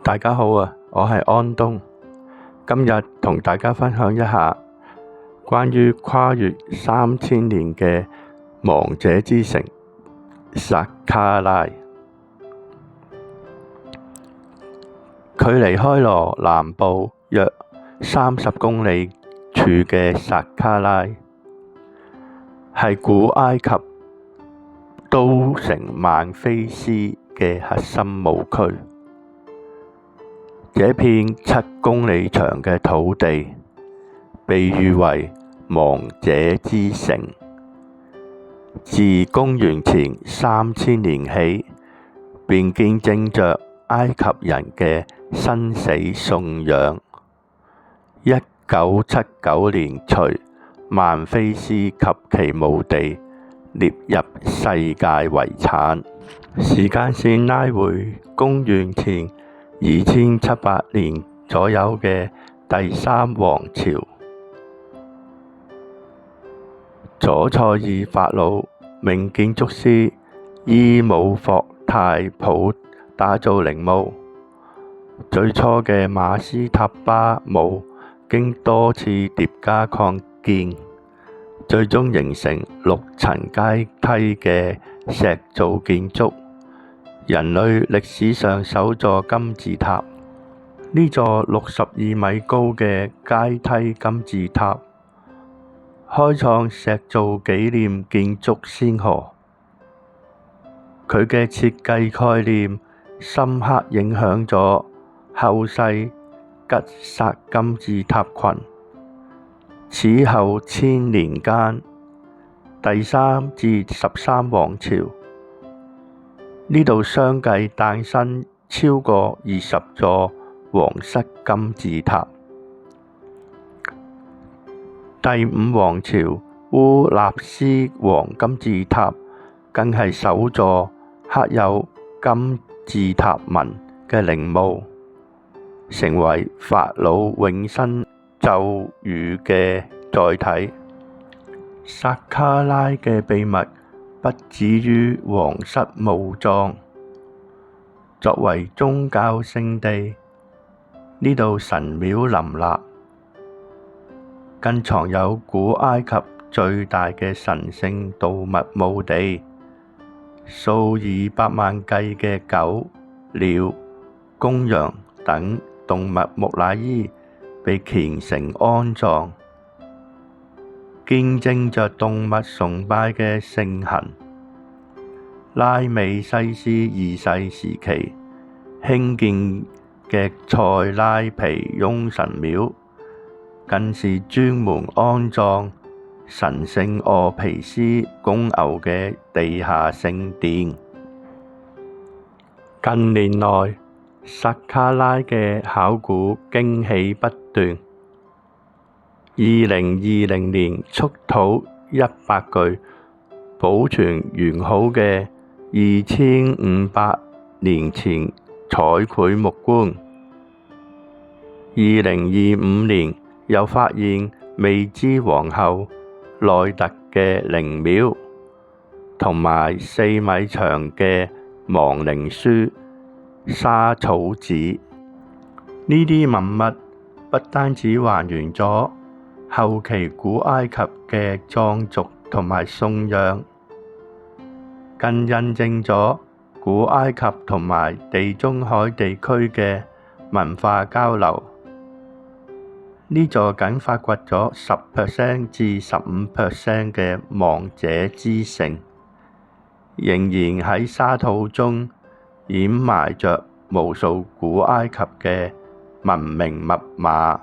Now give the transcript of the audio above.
大家好啊，我係安東，今日同大家分享一下關於跨越3000年嘅亡者之城薩卡拉。距離開羅南部約30公里處嘅薩卡拉，係古埃及都城孟菲斯嘅核心墓區。這片7公里長嘅土地被譽為亡者之城，自公元前3000年起便見證着埃及人嘅生死信仰。1979年隨孟菲斯及其墓地列入世界遺產。時間線拉回公元前2700年左右嘅第三王朝，左塞爾法老命建築師伊姆霍太普打造陵墓。最初嘅馬斯塔巴墓經多次疊加擴建，最終形成6層階梯嘅石造建築，人類歷史上首座金字塔。呢座62米高嘅階梯金字塔，開創石造紀念建築先河。佢嘅設計概念深刻影響咗後世吉薩金字塔群。此後1000年間，第3至13王朝呢度相繼誕生超過20座皇室金字塔。第5王朝烏納斯王金字塔更係首座刻有金字塔紋嘅陵墓，成為法老永生咒語嘅載體。薩卡拉嘅秘密不止於皇室墓葬，作為宗教聖地，呢度神廟林立，更藏有古埃及最大嘅神聖動物墓地，數以百萬計嘅狗、鳥、公羊等動物木乃伊被虔誠安葬，見證着動物崇拜嘅盛行。拉美西斯2世時期興建嘅塞拉皮翁神廟，更是專門安葬神聖俄皮斯公牛嘅地下聖殿。近年來，薩卡拉嘅考古驚喜不斷。2020年出土100具保存完好嘅2500年前彩繪木棺。2025年又發現未知皇后內特嘅靈廟，同埋4米長嘅亡靈書沙草紙。呢啲文物不單止還原咗後期古埃及嘅葬俗同埋信仰，更印證咗古埃及同埋地中海地區嘅文化交流。呢座僅發掘咗10% 至15% 嘅亡者之城，仍然喺沙土中掩埋着無數古埃及嘅文明密碼。